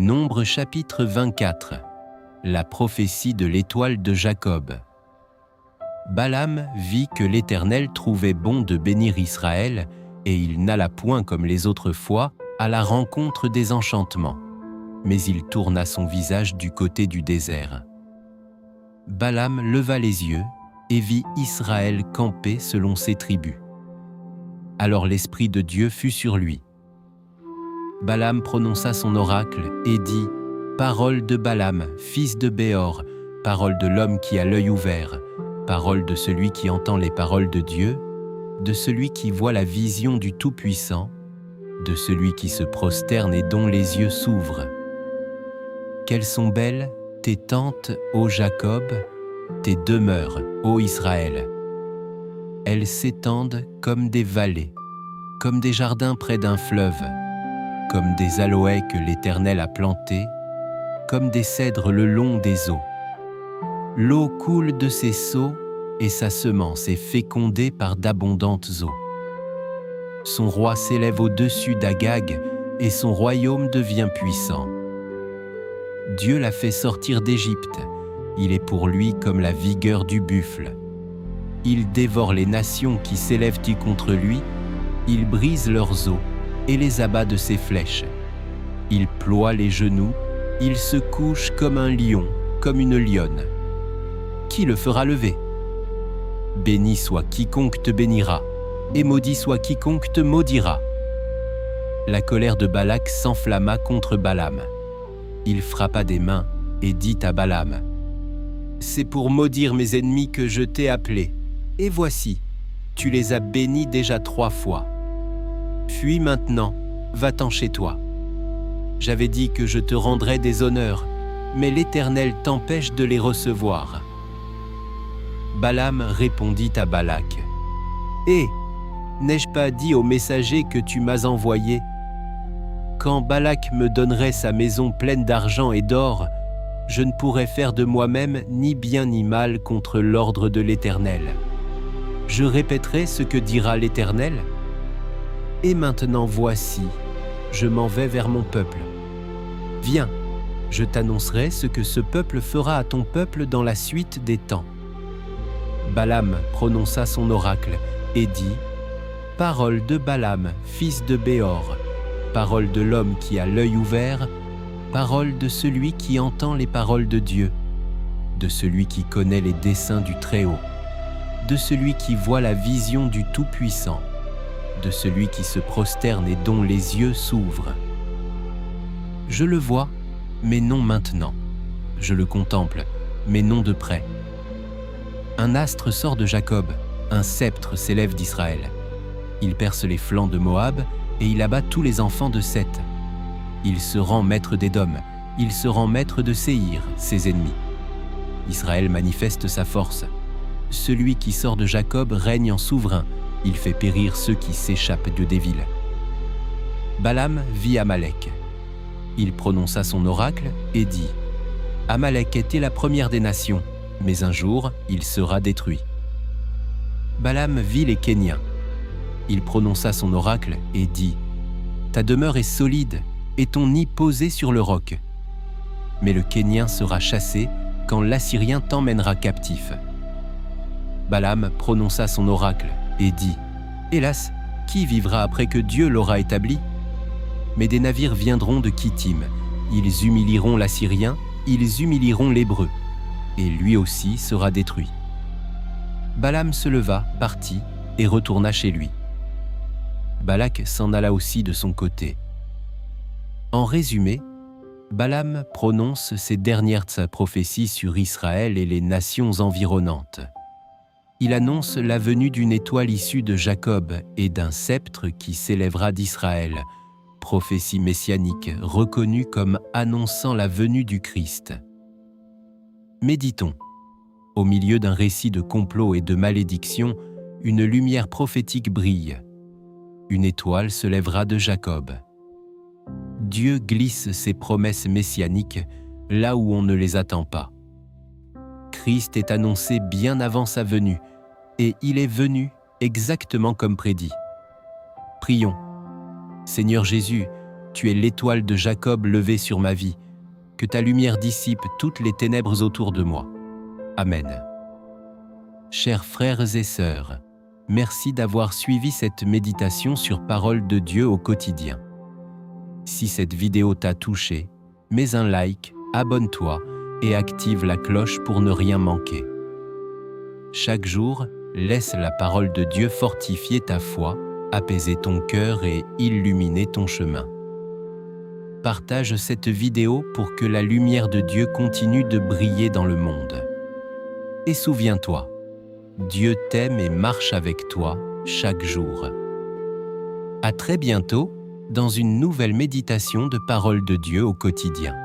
Nombre chapitre 24. La prophétie de l'étoile de Jacob. Balaam vit que l'Éternel trouvait bon de bénir Israël, et il n'alla point comme les autres fois à la rencontre des enchantements. Mais il tourna son visage du côté du désert. Balaam leva les yeux et vit Israël camper selon ses tribus. Alors l'Esprit de Dieu fut sur lui. Balaam prononça son oracle et dit « Parole de Balaam, fils de Béor, parole de l'homme qui a l'œil ouvert, parole de celui qui entend les paroles de Dieu, de celui qui voit la vision du Tout-Puissant, de celui qui se prosterne et dont les yeux s'ouvrent. Qu'elles sont belles, tes tentes, ô Jacob, tes demeures, ô Israël. Elles s'étendent comme des vallées, comme des jardins près d'un fleuve, comme des aloès que l'Éternel a plantés, comme des cèdres le long des eaux. L'eau coule de ses seaux et sa semence est fécondée par d'abondantes eaux. Son roi s'élève au-dessus d'Agag et son royaume devient puissant. Dieu l'a fait sortir d'Égypte, il est pour lui comme la vigueur du buffle. Il dévore les nations qui s'élèvent contre lui, il brise leurs os et les abat de ses flèches. Il ploie les genoux, il se couche comme un lion, comme une lionne. Qui le fera lever? Béni soit quiconque te bénira, et maudit soit quiconque te maudira. La colère de Balak s'enflamma contre Balaam. Il frappa des mains et dit à Balaam, « C'est pour maudire mes ennemis que je t'ai appelé, et voici, tu les as bénis déjà 3 fois. Fuis maintenant, va-t'en chez toi. J'avais dit que je te rendrais des honneurs, mais l'Éternel t'empêche de les recevoir. » Balaam répondit à Balak, « Hé, n'ai-je pas dit au messager que tu m'as envoyé? Quand Balak me donnerait sa maison pleine d'argent et d'or, je ne pourrais faire de moi-même ni bien ni mal contre l'ordre de l'Éternel. Je répéterai ce que dira l'Éternel. Et maintenant voici, je m'en vais vers mon peuple. Viens, je t'annoncerai ce que ce peuple fera à ton peuple dans la suite des temps. » Balaam prononça son oracle et dit « Parole de Balaam, fils de Béor, parole de l'homme qui a l'œil ouvert, parole de celui qui entend les paroles de Dieu, de celui qui connaît les desseins du Très-Haut, de celui qui voit la vision du Tout-Puissant, de celui qui se prosterne et dont les yeux s'ouvrent. Je le vois, mais non maintenant. Je le contemple, mais non de près. Un astre sort de Jacob, un sceptre s'élève d'Israël. Il perce les flancs de Moab et il abat tous les enfants de Seth. Il se rend maître d'Édom, il se rend maître de Séhir, ses ennemis. Israël manifeste sa force. Celui qui sort de Jacob règne en souverain, il fait périr ceux qui s'échappent de des villes. Balaam vit Amalek. Il prononça son oracle et dit « Amalek était la première des nations, mais un jour il sera détruit. » Balaam vit les Kéniens. Il prononça son oracle et dit « Ta demeure est solide et ton nid posé sur le roc. Mais le Kénien sera chassé quand l'Assyrien t'emmènera captif. » Balaam prononça son oracle et dit « Hélas, qui vivra après que Dieu l'aura établi? Mais des navires viendront de Kittim, ils humilieront l'Assyrien, ils humilieront l'Hébreu, et lui aussi sera détruit. » Balaam se leva, partit, et retourna chez lui. Balak s'en alla aussi de son côté. En résumé, Balaam prononce ces dernières prophéties sur Israël et les nations environnantes. Il annonce la venue d'une étoile issue de Jacob et d'un sceptre qui s'élèvera d'Israël, prophétie messianique reconnue comme annonçant la venue du Christ. Méditons. Au milieu d'un récit de complots et de malédictions, une lumière prophétique brille. Une étoile se lèvera de Jacob. Dieu glisse ses promesses messianiques là où on ne les attend pas. Christ est annoncé bien avant sa venue, et il est venu exactement comme prédit. Prions. Seigneur Jésus, tu es l'étoile de Jacob levée sur ma vie. Que ta lumière dissipe toutes les ténèbres autour de moi. Amen. Chers frères et sœurs, merci d'avoir suivi cette méditation sur Parole de Dieu au quotidien. Si cette vidéo t'a touché, mets un like, abonne-toi et active la cloche pour ne rien manquer. Chaque jour, laisse la parole de Dieu fortifier ta foi, apaiser ton cœur et illuminer ton chemin. Partage cette vidéo pour que la lumière de Dieu continue de briller dans le monde. Et souviens-toi, Dieu t'aime et marche avec toi chaque jour. À très bientôt dans une nouvelle méditation de Parole de Dieu au quotidien.